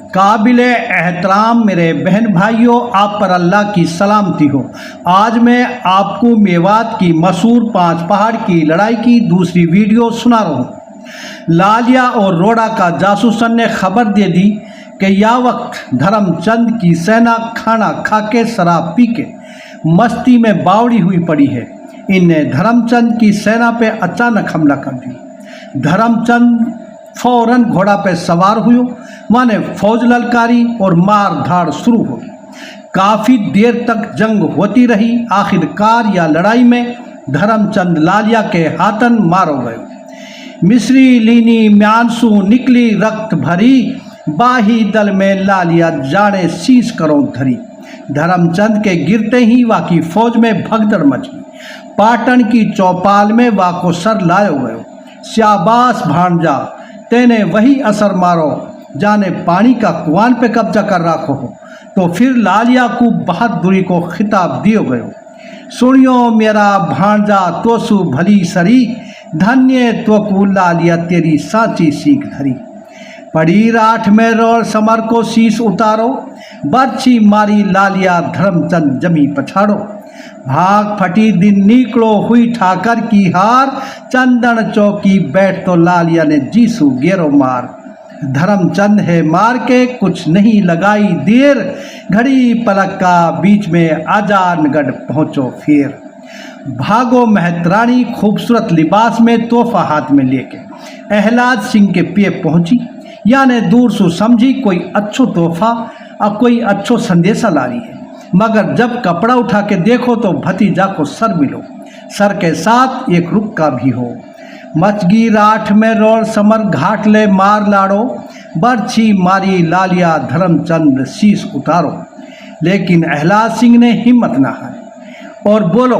काबिल एहतराम मेरे बहन भाइयों, आप पर अल्लाह की सलामती हो। आज मैं आपको मेवात की मशहूर 5 पहाड़ की लड़ाई की दूसरी वीडियो सुना रहा हूँ। लालिया और रोड़ा का जासूसन ने खबर दे दी कि यह वक्त धर्मचंद की सेना खाना खा के शराब पी के मस्ती में बावड़ी हुई पड़ी है। इनने धर्मचंद की सेना पे अचानक हमला कर दी। धर्मचंद फौरन घोड़ा पे सवार हुए, माने फौज ललकारी और मार धाड़ शुरू हो गई। काफ़ी देर तक जंग होती रही। आखिरकार या लड़ाई में धर्मचंद लालिया के हाथन मारो गए। मिस्री लीनी म्यांसू निकली रक्त भरी, बाही दल में लालिया जाने शीश करो धरी। धर्मचंद के गिरते ही वाकी फौज में भगदड़ मची। पाटन की चौपाल में वाको सर लायो गयो। शाबाश भांजा, तेने वही असर मारो जाने पानी का कुआन पे कब्जा कर रखो हो। तो फिर लालिया को बहादुरी को खिताब दियो गयो। सुनियो मेरा भांजा तोसु भली सरी, धन्य तो को लालिया तेरी साची सीख धरी। पड़ी राठ में रोल समर को शीश उतारो, बर्छी मारी लालिया धर्मचंद जमी पछाड़ो। भाग फटी दिन निकलो हुई ठाकर की हार, चंदन चौकी बैठ तो लालिया ने जीसू गेरो मार। धर्मचंद है मार के कुछ नहीं लगाई देर, घड़ी पलक का बीच में आजानगढ़ पहुँचो फिर। भागो महतरानी खूबसूरत लिबास में तोहफा हाथ में लेके अहलाद सिंह के पिए पहुँची। यानी दूर से समझी कोई अच्छो तोहफा और कोई अच्छो संदेशा ला रही है। मगर जब कपड़ा उठा के देखो तो भतीजा को सर मिलो, सर के साथ एक रुक्का भी हो। मचगी राठ में रोल समर घाट ले मार लाड़ो, बर्छी मारी लालिया धर्मचंद शीश उतारो। लेकिन अहलाद सिंह ने हिम्मत ना हारी और बोलो,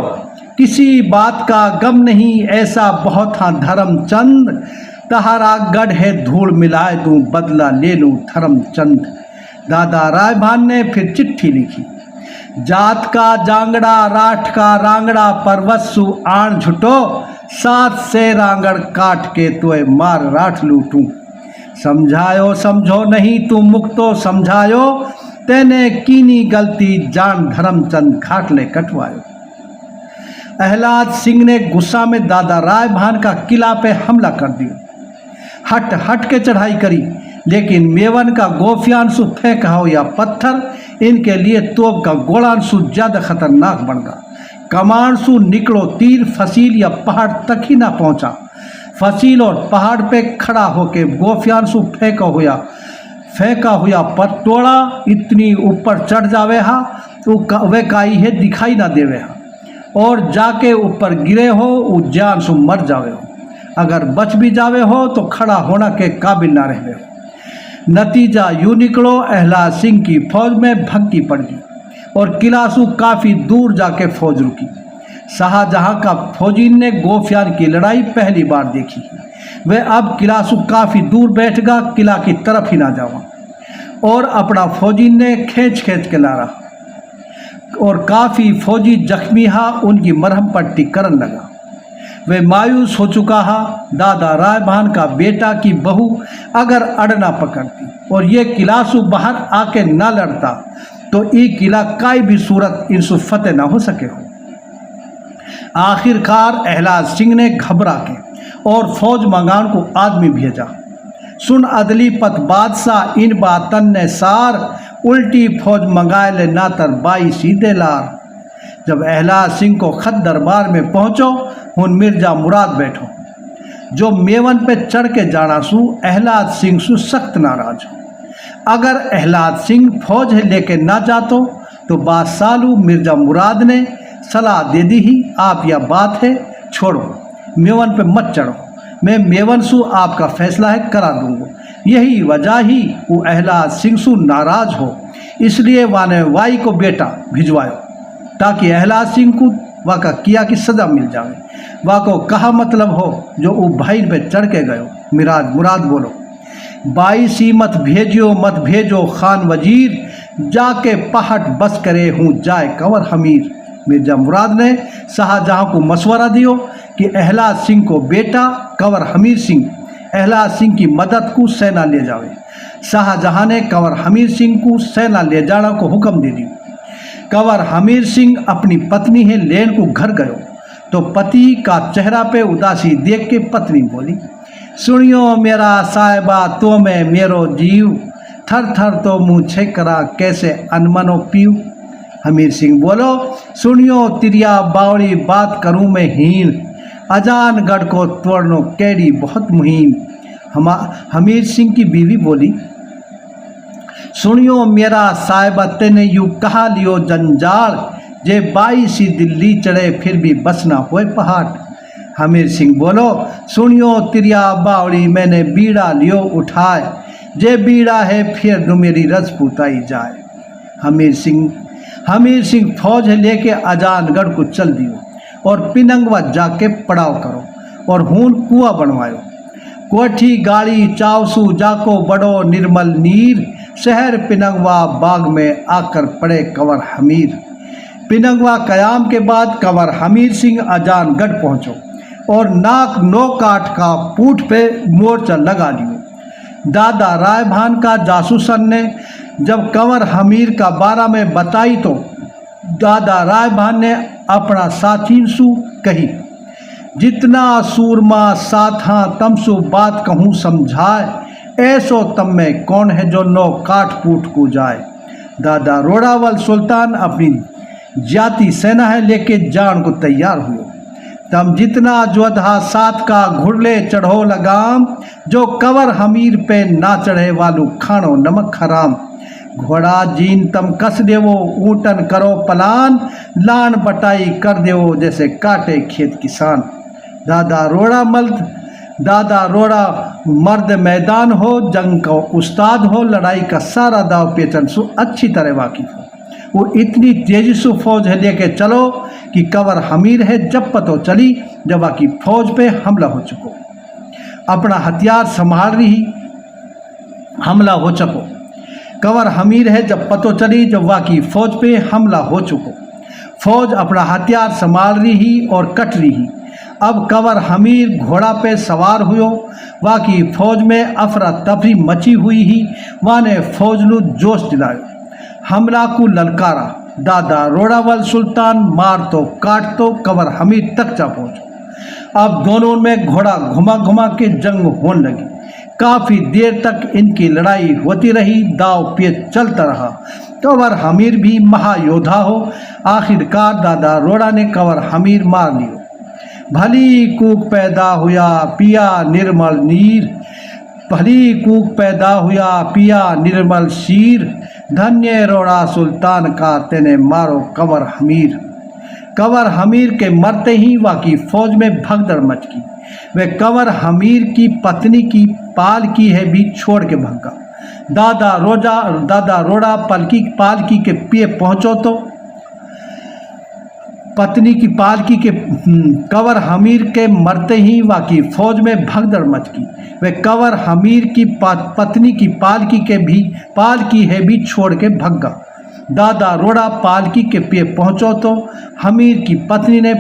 किसी बात का गम नहीं, ऐसा बहुत हाँ धर्मचंद, तहारा गढ़ है धूल मिलाए दूँ, बदला ले लूँ धर्मचंद। दादा राय भान ने फिर चिट्ठी लिखी। जात का जांगड़ा राठ का रांगड़ा, परवसु आण झुटो, साथ से रांगड़ काट के तोए मार राठ लूटूं। समझायो समझो नहीं तू मुक्तो समझायो, तेने कीनी गलती जान धर्मचंद घाट ले कटवायो। अहलाद सिंह ने गुस्सा में दादा राय भान का किला पे हमला कर दिया। हट हट के चढ़ाई करी, लेकिन मेवन का गोफियानसु फेंका हो या पत्थर इनके लिए तोप का गोलानसु ज़्यादा खतरनाक बन गया। कमानसु निकलो तीर फसील या पहाड़ तक ही ना पहुंचा। फसील और पहाड़ पे खड़ा होके गोफियानसु फेंका हुआ पतोड़ा इतनी ऊपर चढ़ जावे हा तो वे काई है दिखाई ना देवे हा, और जाके ऊपर गिरे हो उज्जैन सु मर जावे हो। अगर बच भी जावे हो तो खड़ा होना के काबिल ना रहे हो। नतीजा यूँ निकलो, अहलाद सिंह की फौज में भक्की पड़ गई और किला से काफ़ी दूर जाके फौज रुकी। शाहजहां का फौजी ने गोफियान की लड़ाई पहली बार देखी। वह अब किला से काफ़ी दूर बैठ गया, किला की तरफ ही ना जावा, और अपना फौजी ने खींच खींच के ला रहा और काफ़ी फौजी जख्मी हा, उनकी मरहम पट्टी करन लगा। वे मायूस हो चुका हा। दादा राय भान का बेटा की बहू अगर अड़ना पकड़ती और ये किला से बाहर आके ना लड़ता तो ये किला काई भी सूरत इनसे फतेह ना हो सके हो। आखिरकार अहलाद सिंह ने घबरा के और फौज मंगान को आदमी भेजा। सुन अदली पत बादशाह इन बातन ने सार, उल्टी फौज मंगाए ले नातर बाई सीधे लार। जब अहलाद सिंह को खत दरबार में पहुँचो, हुन मिर्जा मुराद बैठो, जो मेवन पे चढ़ के जाना सू अहलाद सिंह सु सख्त नाराज हो। अगर अहलाद सिंह फौज लेके ना जातो तो बादशाह मिर्जा मुराद ने सलाह दे दी ही, आप यह बात है छोड़ो, मेवन पे मत चढ़ो, मैं मेवन सु आपका फैसला है करा दूंगा। यही वजह ही वो अहलाद सिंह सु नाराज हो, इसलिए वाने वाई को बेटा भिजवायो ताकि अहलाद सिंह को वाका किया की सज़ा मिल जाए। वाको कहा मतलब हो जो वो भाई पे चढ़ के गयो। मुराद बोलो, बाई सी मत भेजो खान वजीर, जाके पहाड़ बस करे हूँ जाए कंवर हमीर। मिर्जा मुराद ने शाहजहां को मशवरा दियो कि अहलाद सिंह को बेटा कंवर हमीर सिंह अहलाद सिंह की मदद को सेना ले जावे। शाहजहां ने कंवर हमीर सिंह को सेना ले जाने को हुक्म दे दिया। कंवर हमीर सिंह अपनी पत्नी है लेन को घर गयो तो पति का चेहरा पे उदासी देख के पत्नी बोली, सुनियो मेरा साहिबा तो मैं मेरो जीव, थर थर तो मुँह छेकरा कैसे अनमनो पीऊ। हमीर सिंह बोलो, सुनियो तिरिया बावड़ी बात करूँ मैं हीन, अजानगढ़ को तोड़नो कैडी बहुत मुहिम। हमीर सिंह की बीवी बोली, सुनियो मेरा साहिबा तेने यूँ कहा लियो जंजाल, जे 22 दिल्ली चढ़े फिर भी बस ना होए पहाड़। हमीर सिंह बोलो, सुनियो तिरिया बावड़ी मैंने बीड़ा लियो उठाए, जे बीड़ा है फिर न मेरी रजपूताई जाए। हमीर सिंह फौज लेके अजानगढ़ को चल दियो और पिनंगवा जाके पड़ाव करो और हून कुआ बनवायो। कोठी गाड़ी चावसू जाको बड़ो निर्मल नीर, शहर पिनंगवा बाग में आकर पड़े कंवर हमीर। पिनंगवा कयाम के बाद कंवर हमीर सिंह अजानगढ़ पहुँचो और नाक नो काठ का पूठ पे मोर्चा लगा लियो। दादा राय भान का जासूसन ने जब कंवर हमीर का बारे में बताई तो दादा राय भान ने अपना साथी सु कही, जितना सूरमा साथा तमसु बात कहूँ समझाए, ऐसो तम में कौन है जो नो काठ पूठ को जाए। दादा रोड़ावल सुल्तान अपनी जाति सेना है लेके जान को तैयार हुए। तम जितना जोधा सात का घुड़ले चढ़ो लगाम, जो कंवर हमीर पे ना चढ़े वालू खानो नमक हराम। घोड़ा जीन तम कस देवो ऊँटन करो पलान, लान बटाई कर देवो जैसे काटे खेत किसान। दादा रोड़ा मर्द मैदान हो, जंग का उस्ताद हो, लड़ाई का सारा दाव पेचन सु अच्छी तरह वाकिफ हो। वो इतनी तेजी से फौज है लेके चलो कि कंवर हमीर है जब पतो चली जब बाकी फौज पे हमला हो चुको, अपना हथियार संभाल रही हमला हो चुको। कंवर हमीर है जब पतो चली जब वाकी फौज पे हमला हो चुको, फौज अपना हथियार संभाल रही और कट रही। अब कंवर हमीर घोड़ा पे सवार हुयो, वाकी फौज में अफरा तफरी मची हुई ही, वाने फौज नु जोश दिलायो, हमला को ललकारा। दादा रोड़ावल सुल्तान मार तो काट तो कंवर हमीर तक जा पहुँचो। अब दोनों में घोड़ा घुमा घुमा के जंग होने लगी। काफ़ी देर तक इनकी लड़ाई होती रही, दाव पेच चलता रहा। कंवर हमीर भी महायोद्धा हो, आखिरकार दादा रोड़ा ने कंवर हमीर मार लियो। भली कूक पैदा हुआ पिया निर्मल नीर, भली कूक पैदा हुआ पिया निर्मल शीर, धन्य रोड़ा सुल्तान का तेने मारो कंवर हमीर। कंवर हमीर के मरते ही वाकी फौज में भगदड़ मच गई। वे कंवर हमीर की पत्नी की पालकी है भी छोड़ के भगा। दादा रोड़ा पालकी के पे पहुँचो तो पत्नी की पालकी के कंवर हमीर के मरते ही वाकी फौज में भगदड़ मच गई। वे कंवर हमीर की पत्नी की पालकी है भी छोड़ के भगा। दादा रोड़ा पालकी के पे पहुँचो तो हमीर की पत्नी ने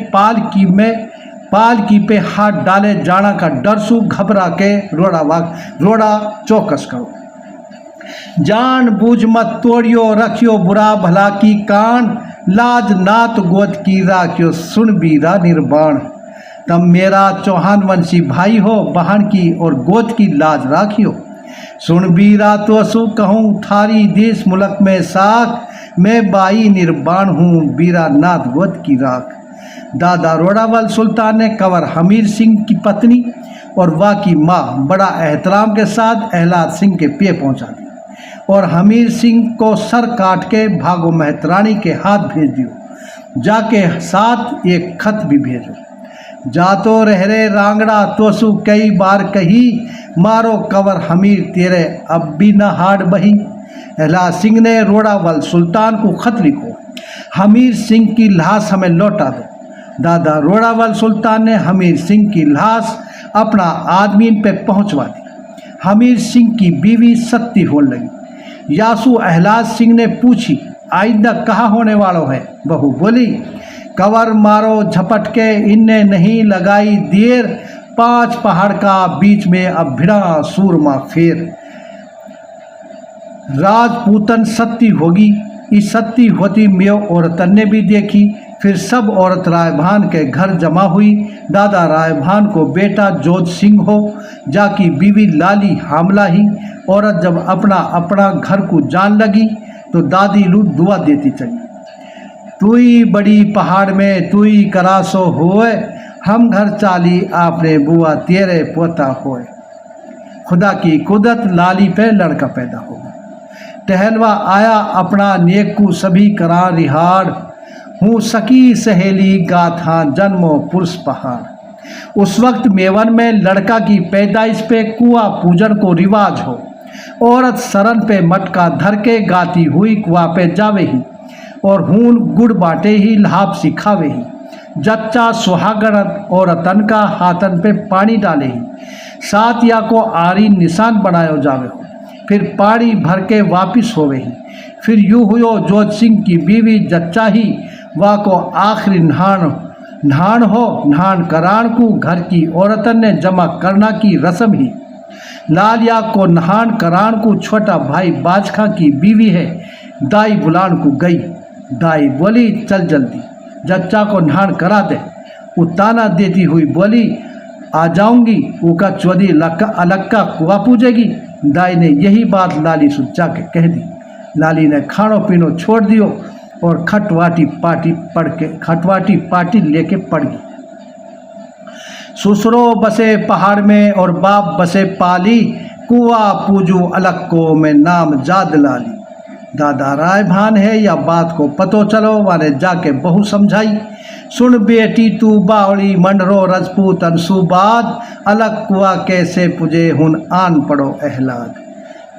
पालकी पे हाथ डाले जाना का डर सु घबरा के रोड़ा चौकस करो। जान बूझ मत तोड़ियो रखियो बुरा भला की कान, लाज नात गोद की राखियो सुन बीरा निर्बाण। तब मेरा चौहान वंशी भाई हो, बहन की और गोद की लाज राखियो। सुन बीरा तो सु कहूँ थारी देश मुल्क में साख, मैं बाई निर्बाण हूँ बीरा नाथ गोद की राख। दादा रोड़ावल सुल्तान ने कंवर हमीर सिंह की पत्नी और वाकी माँ बड़ा एहतराम के साथ अहलाद सिंह के पे पहुँचा दी और हमीर सिंह को सर काट के भागो मेहतरानी के हाथ भेज दियो। जाके साथ एक खत भी भेजो, जातो रह रे रांगड़ा तोसु कई बार कही, मारो कंवर हमीर तेरे अब भी न हाड बही। अहलाद सिंह ने रोड़ावल सुल्तान को खत लिखो, हमीर सिंह की लाश हमें लौटा दो। दादा रोड़ावल सुल्तान ने हमीर सिंह की लाश अपना आदमी पे पहुंचवा दी। हमीर सिंह की बीवी सत्ती होने लगी। यासू अहलाद सिंह ने पूछी, आइंदा कहाँ होने वालों है? बहू बोली, कंवर मारो झपट के इनने नहीं लगाई देर, 5 पहाड़ का बीच में अब भिड़ा सूरमा फेर। राजपूतन सती होगी। इस सती होती मैं औरतन ने भी देखी। फिर सब औरत राय भान के घर जमा हुई। दादा राय भान को बेटा जोध सिंह हो, जाकी बीवी लाली हामला ही। औरत जब अपना अपना घर को जान लगी तो दादी लू दुआ देती चली। तुई बड़ी पहाड़ में तुई करासो होए, हम घर चाली आपने बुआ तेरे पोता होए। खुदा की कुदरत लाली पे लड़का पैदा होगा। टहलवा आया अपना नेकू सभी करा रिहाड़, हूँ सकी सहेली गाथा जन्मो पुरुष पहाड़। उस वक्त मेवन में लड़का की पैदाइश पे कुआं पूजन को रिवाज हो। औरत सरन पे मटका धर के गाती हुई कुआं पे जावे ही, और हून गुड़ बाटे ही लाभ सिखावे ही। जच्चा सुहागन औरतन का हाथन पे पानी डाले ही, सातिया को आरी निशान बनायो जावे हो। फिर पानी भर के वापिस होवे ही। फिर यूँ हुयो जोध सिंह की बीवी जच्चा ही, वा को आखिरी नहान हो। नहान करान को घर की औरतन ने जमा करना की रस्म ही। लालिया को नहान करान को छोटा भाई बाजखा की बीवी है। दाई बुलान को गई। दाई बोली चल जल्दी जच्चा को नहान करा दे। उताना देती हुई बोली आ जाऊंगी, उका चौधरी अलक्का कुआ पूजेगी। दाई ने यही बात लाली सुच्चा के कह दी। लाली ने खानो पीनो छोड़ दियो और खटवाटी पाटी लेके पड़ गई। ससुरो बसे पहाड़ में और बाप बसे पाली, कुआ पूजू अलक्को में नाम जाद लाली। दादा राय भान है या बात को पतो चलो, वाने जाके बहु समझाई। सुन बेटी तू बावड़ी मंडरो रजपूत अंशुबाद, अलग कुआ कैसे पुजे हुन आन पड़ो एहलाद।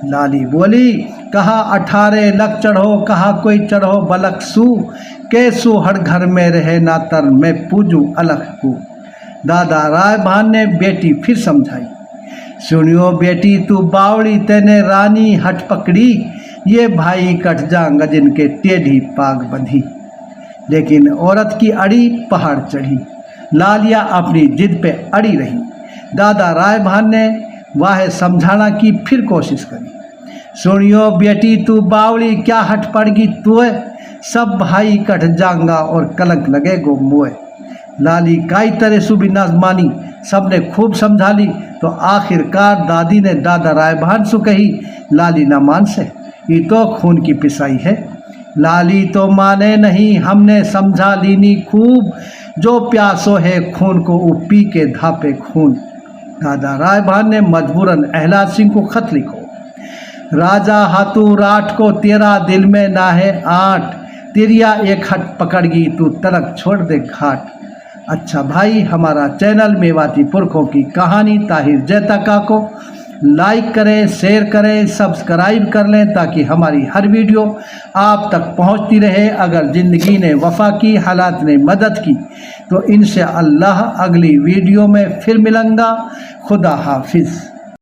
लाली बोली कहा 18 लख चढ़ो, कहा कोई चढ़ो बलक सू, कैसू हर घर में रहे ना तर मैं पूजू अलग को। दादा राय भान ने बेटी फिर समझाई। सुनियो बेटी तू बावड़ी तेने रानी हट पकड़ी, ये भाई कट जांग जिनके टेढ़ी पाग बंधी। लेकिन औरत की अड़ी पहाड़ चढ़ी। लालिया अपनी जिद पे अड़ी रही। दादा राय भान ने वाह समझाना की फिर कोशिश करी। सुनियो बेटी तू बावड़ी क्या हट पड़गी तुए, सब भाई कट जांगा और कलंक लगे गो मुए। लाली काई तरह सुबी ना मानी, सबने खूब समझा ली। तो आखिरकार दादी ने दादा राय भान से कही लाली ना मान से, ये तो खून की पिसाई है। लाली तो माने नहीं, हमने समझा लीनी खूब, जो प्यासो है खून को वो पी के धापे खून। दादा राय भान ने मजबूरन अहलाद सिंह को खत लिखो। राजा हाथू राठ को तेरा दिल में ना है आठ, तिरिया एक हट पकड़गी तू तलक छोड़ दे घाट। अच्छा भाई, हमारा चैनल मेवाती पुरखों की कहानी ताहिर जैतका को लाइक करें, शेयर करें, सब्सक्राइब कर लें ताकि हमारी हर वीडियो आप तक पहुंचती रहे। अगर ज़िंदगी ने वफ़ा की, हालात ने मदद की, तो इंशाअल्लाह अगली वीडियो में फिर मिलूँगा। खुदा हाफिज़।